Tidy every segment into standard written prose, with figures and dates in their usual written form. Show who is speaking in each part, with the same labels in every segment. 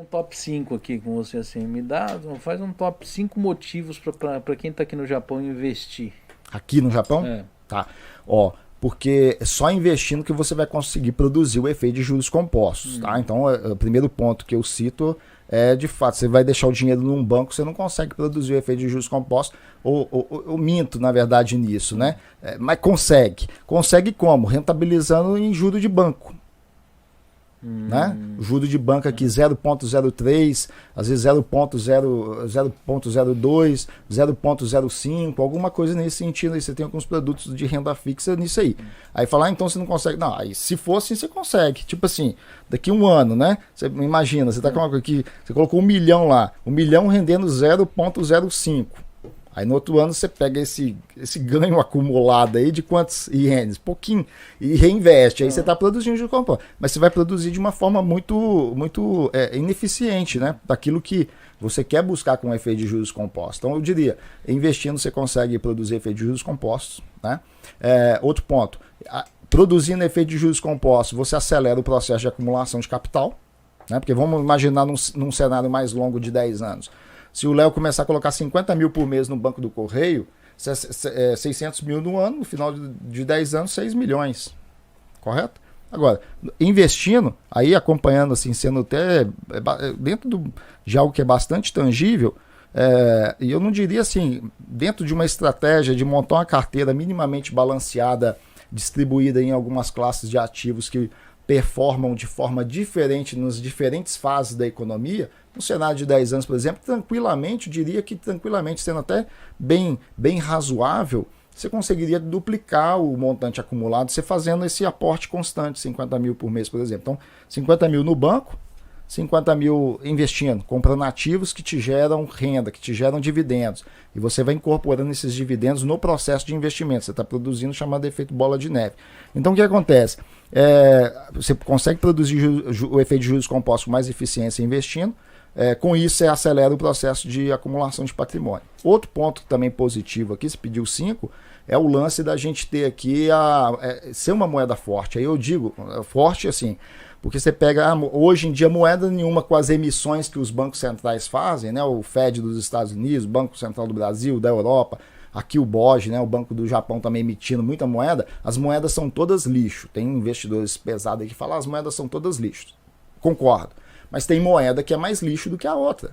Speaker 1: um top 5 aqui com você, assim, faz um top 5 motivos para quem está aqui no Japão investir.
Speaker 2: Aqui no Japão?
Speaker 1: É.
Speaker 2: Tá. Ó, porque é só investindo que você vai conseguir produzir o efeito de juros compostos, tá? Então, o primeiro ponto que eu cito é, de fato, você vai deixar o dinheiro num banco, você não consegue produzir o efeito de juros compostos, ou minto, na verdade, nisso, né? Mas consegue. Consegue como? Rentabilizando em juros de banco. Né? O juro de banco aqui 0,03, às vezes 0,02, 0,05, alguma coisa nesse sentido. Aí você tem alguns produtos de renda fixa nisso aí. Aí falar, então você não consegue. Não, aí se fosse, você consegue. Tipo assim, daqui um ano, né? Você imagina, você tá com aqui, você colocou 1 milhão lá, 1 milhão rendendo 0,05. Aí no outro ano você pega esse ganho acumulado aí de quantos ienes? Pouquinho. E reinveste. Aí você está produzindo de composto. Mas você vai produzir de uma forma muito ineficiente, né? Daquilo que você quer buscar com efeito de juros compostos. Então eu diria, investindo você consegue produzir efeito de juros compostos. Né? Outro ponto, produzindo efeito de juros compostos, você acelera o processo de acumulação de capital. Né? Porque vamos imaginar num cenário mais longo de 10 anos. Se o Léo começar a colocar 50 mil por mês no Banco do Correio, 600 mil no ano, no final de 10 anos, 6 milhões. Correto? Agora, investindo, aí acompanhando, assim, sendo até dentro de algo que é bastante tangível, e eu não diria assim, dentro de uma estratégia de montar uma carteira minimamente balanceada, distribuída em algumas classes de ativos que performam de forma diferente nas diferentes fases da economia, no cenário de 10 anos, por exemplo, tranquilamente, eu diria que tranquilamente, sendo até bem razoável, você conseguiria duplicar o montante acumulado, você fazendo esse aporte constante, 50 mil por mês, por exemplo. Então, 50 mil no banco, 50 mil investindo, comprando ativos que te geram renda, que te geram dividendos. E você vai incorporando esses dividendos no processo de investimento. Você está produzindo o chamado efeito bola de neve. Então, o que acontece? Você consegue produzir o efeito de juros compostos com mais eficiência investindo. Com isso, você acelera o processo de acumulação de patrimônio. Outro ponto também positivo aqui, você pediu 5, é o lance da gente ter aqui ser uma moeda forte. Aí eu digo, forte assim, porque você pega, hoje em dia, moeda nenhuma com as emissões que os bancos centrais fazem, né? O Fed dos Estados Unidos, o Banco Central do Brasil, da Europa, aqui o BOJ, né? O Banco do Japão também emitindo muita moeda, as moedas são todas lixo. Tem investidores pesados aí que falam, as moedas são todas lixo. Concordo. Mas tem moeda que é mais lixo do que a outra.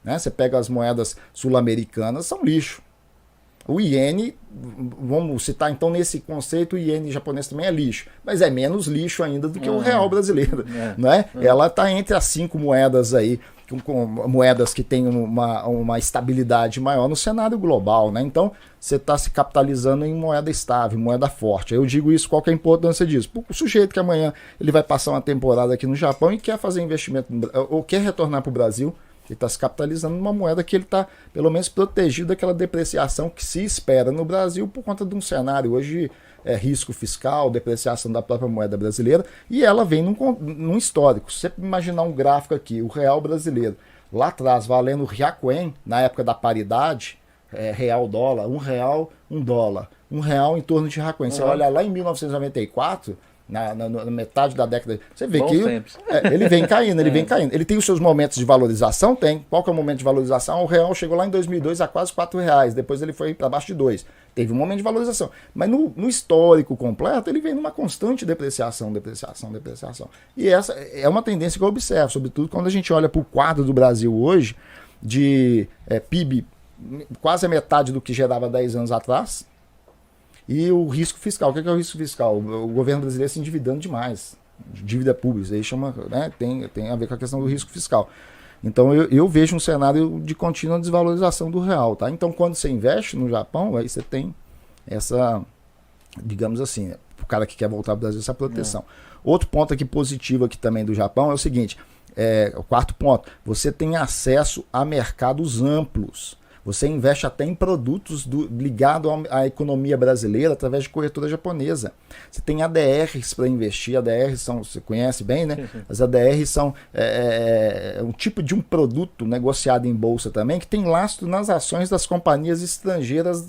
Speaker 2: Né? Você pega as moedas sul-americanas, são lixo. O iene, vamos citar então nesse conceito, o iene japonês também é lixo, mas é menos lixo ainda do que o real brasileiro. Né? Ela está entre as 5 moedas aí, com moedas que têm uma estabilidade maior no cenário global. Né? Então, você está se capitalizando em moeda estável, moeda forte. Eu digo isso, qual que é a importância disso? O sujeito que amanhã ele vai passar uma temporada aqui no Japão e quer fazer investimento, ou quer retornar para o Brasil, ele está se capitalizando numa moeda que ele está, pelo menos, protegido daquela depreciação que se espera no Brasil por conta de um cenário hoje risco fiscal, depreciação da própria moeda brasileira, e ela vem num histórico. Se você imaginar um gráfico aqui, o real brasileiro, lá atrás, valendo o Ryakuen, na época da paridade, real-dólar, R$1, $1. R$1 em torno de Ryakuen. Você olha lá em 1994... Na metade da década, você vê que ele vem caindo, vem caindo. Ele tem os seus momentos de valorização? Tem. Qual que é o momento de valorização? O real chegou lá em 2002 a quase R$4, depois ele foi para baixo de 2. Teve um momento de valorização. Mas no histórico completo, ele vem numa constante depreciação. E essa é uma tendência que eu observo, sobretudo quando a gente olha para o quadro do Brasil hoje, de PIB quase a metade do que gerava 10 anos atrás. E o risco fiscal. O que é o risco fiscal? O governo brasileiro se endividando demais. Dívida pública. Isso aí chama, né, tem a ver com a questão do risco fiscal. Então eu vejo um cenário de contínua desvalorização do real. Tá? Então quando você investe no Japão, aí você tem essa, digamos assim, o cara que quer voltar para o Brasil, essa proteção. Outro ponto aqui positivo aqui também do Japão é o seguinte, o quarto ponto, você tem acesso a mercados amplos. Você investe até em produtos ligados à economia brasileira através de corretora japonesa. Você tem ADRs para investir. ADRs são, você conhece bem, né? As ADRs são um tipo de um produto negociado em bolsa também, que tem lastro nas ações das companhias estrangeiras,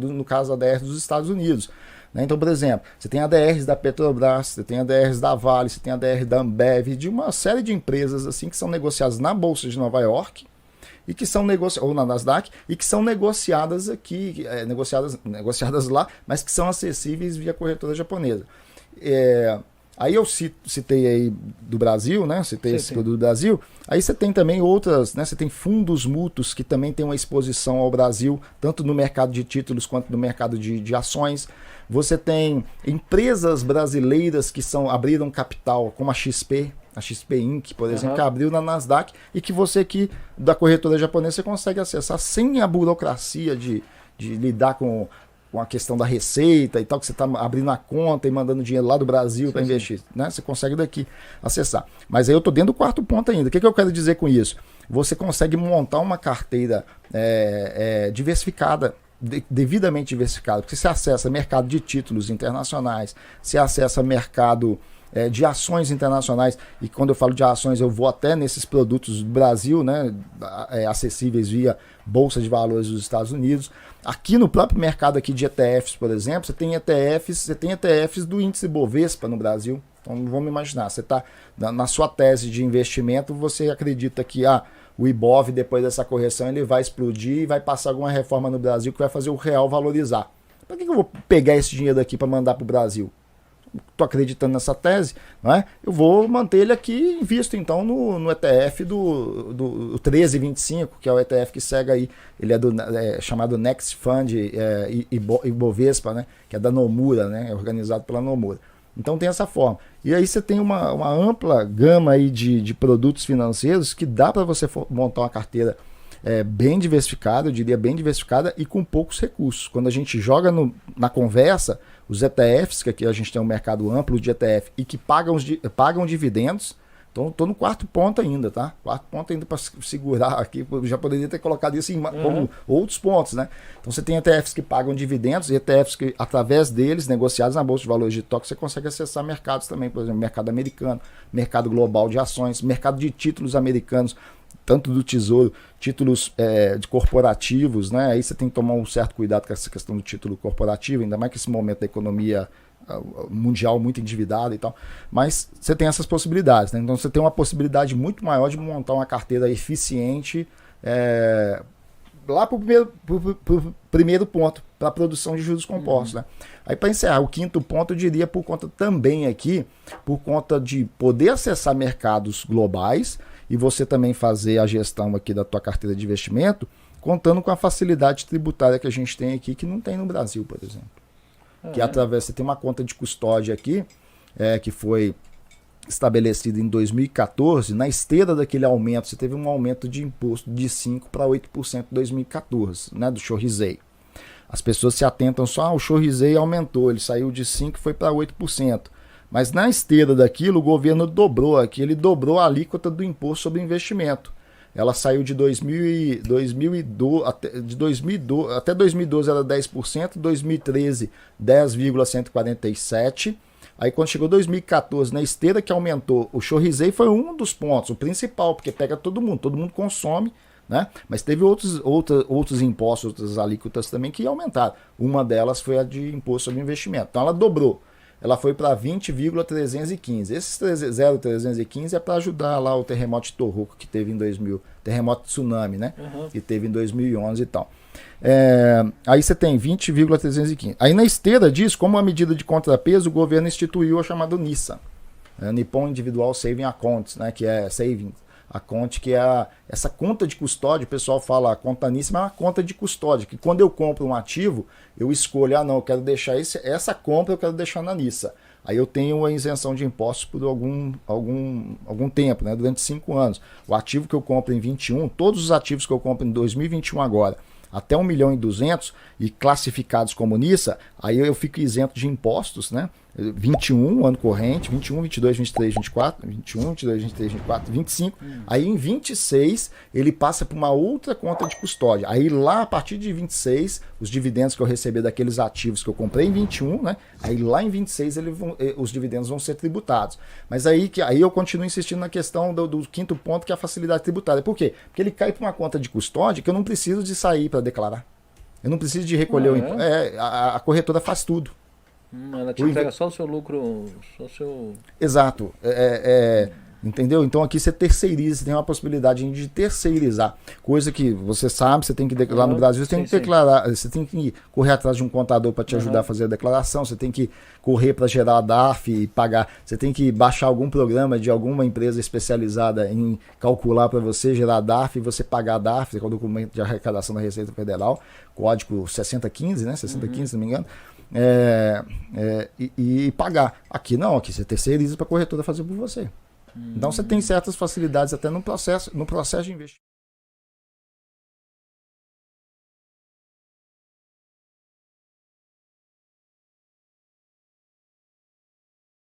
Speaker 2: no caso ADR dos Estados Unidos. né? Então, por exemplo, você tem ADRs da Petrobras, você tem ADRs da Vale, você tem ADR da Ambev, de uma série de empresas assim que são negociadas na Bolsa de Nova York e que são ou na Nasdaq, e que são negociadas aqui, negociadas lá, mas que são acessíveis via corretora japonesa. Aí eu citei aí do Brasil, né? Citei esse produto do Brasil. Aí você tem também outras, né? Você tem fundos mútuos que também têm uma exposição ao Brasil, tanto no mercado de títulos quanto no mercado de ações. Você tem empresas brasileiras que abriram capital, como a XP Inc., por exemplo, que abriu na Nasdaq e que você aqui da corretora japonesa você consegue acessar sem a burocracia de lidar com a questão da receita e tal, que você está abrindo a conta e mandando dinheiro lá do Brasil para investir, né? Você consegue daqui acessar. Mas aí eu estou dentro do quarto ponto ainda. O que eu quero dizer com isso? Você consegue montar uma carteira diversificada, devidamente diversificada, porque você acessa mercado de títulos internacionais, você acessa mercado de ações internacionais, e quando eu falo de ações eu vou até nesses produtos do Brasil, né, acessíveis via Bolsa de Valores dos Estados Unidos. Aqui no próprio mercado aqui de ETFs, por exemplo, você tem ETFs do índice Bovespa no Brasil. Então vamos imaginar, você está na sua tese de investimento, você acredita que o Ibov, depois dessa correção, ele vai explodir e vai passar alguma reforma no Brasil que vai fazer o real valorizar. Para que eu vou pegar esse dinheiro aqui para mandar para o Brasil? Estou acreditando nessa tese, não é? Eu vou manter ele aqui e invisto então no ETF do 1325, que é o ETF que segue aí, ele é chamado Next Fund Ibovespa, né? Que é da Nomura, né? É organizado pela Nomura. Então tem essa forma. E aí você tem uma ampla gama aí de produtos financeiros que dá para você montar uma carteira bem diversificada, eu diria bem diversificada e com poucos recursos. Quando a gente joga na conversa, os ETFs, que aqui a gente tem um mercado amplo de ETF e que pagam dividendos, então estou no quarto ponto ainda, tá? Quarto ponto ainda para segurar aqui, eu já poderia ter colocado isso como outros pontos, né? Então você tem ETFs que pagam dividendos e ETFs que, através deles, negociados na Bolsa de Valores de Tóquio, você consegue acessar mercados também, por exemplo, mercado americano, mercado global de ações, mercado de títulos americanos, tanto do Tesouro, títulos de corporativos, né? Aí você tem que tomar um certo cuidado com essa questão do título corporativo, ainda mais que esse momento da economia mundial muito endividada e tal. Mas você tem essas possibilidades, né? Então você tem uma possibilidade muito maior de montar uma carteira eficiente lá para o primeiro ponto, para a produção de juros compostos, né? Aí para encerrar, o quinto ponto eu diria por conta também aqui, por conta de poder acessar mercados globais e você também fazer a gestão aqui da tua carteira de investimento, contando com a facilidade tributária que a gente tem aqui, que não tem no Brasil, por exemplo. Que através, você tem uma conta de custódia aqui, que foi estabelecida em 2014, na esteira daquele aumento, você teve um aumento de imposto de 5% para 8% em 2014, né, do Shorizei. As pessoas se atentam só, o Shorizei aumentou, ele saiu de 5% e foi para 8%. Mas na esteira daquilo, o governo dobrou aqui, ele dobrou a alíquota do imposto sobre investimento. Ela saiu de 2012, até 2012 era 10%, 2013 10,147%. Aí quando chegou 2014, na esteira que aumentou, o Shorizei foi um dos pontos, o principal, porque pega todo mundo consome, né? Mas teve outros impostos, outras alíquotas também que aumentaram. Uma delas foi a de imposto sobre investimento. Então ela dobrou. Ela foi para 20,315. Esses 0,315 é para ajudar lá o terremoto de Tohoku que teve em 2000, terremoto de tsunami, né? Que teve em 2011 e tal. Aí você tem 20,315. Aí na esteira disso, como uma medida de contrapeso, o governo instituiu a chamada NISA, Nippon Individual Saving Accounts, né? Que é Savings Account, que é essa conta de custódia. O pessoal fala a conta NISA, mas é uma conta de custódia, que quando eu compro um ativo, eu escolho, eu quero deixar essa compra, eu quero deixar na NISA. Aí eu tenho a isenção de impostos por algum tempo, né? Durante 5 anos. O ativo que eu compro em 21, todos os ativos que eu compro em 2021 agora, até 1.200.000 e classificados como NISA, aí eu fico isento de impostos, né? 21, ano corrente, 21, 22, 23, 24, 21, 22, 23, 24, 25. Aí em 26 ele passa para uma outra conta de custódia. Aí lá, a partir de 26, os dividendos que eu receber daqueles ativos que eu comprei em 21, né? Aí lá em 26 os dividendos vão ser tributados. Mas aí eu continuo insistindo na questão do quinto ponto, que é a facilidade tributária. Por quê? Porque ele cai para uma conta de custódia que eu não preciso de sair para declarar. Eu não preciso de recolher o imposto. A corretora faz tudo.
Speaker 1: Ela te
Speaker 2: O
Speaker 1: entrega só o seu lucro, só o seu...
Speaker 2: Exato. Entendeu? Então aqui você terceiriza, você tem uma possibilidade de terceirizar. Coisa que você sabe, você tem que declarar no Brasil, você tem que declarar, você tem que correr atrás de um contador para te ajudar a fazer a declaração, você tem que correr para gerar a DARF e pagar, você tem que baixar algum programa de alguma empresa especializada em calcular para você, gerar a DARF e você pagar a DARF, que é o documento de arrecadação da Receita Federal, código 6015, né? 6015, se não me engano. E pagar. Aqui não, aqui você terceiriza para a corretora fazer por você. Então você tem certas facilidades até no processo de investimento.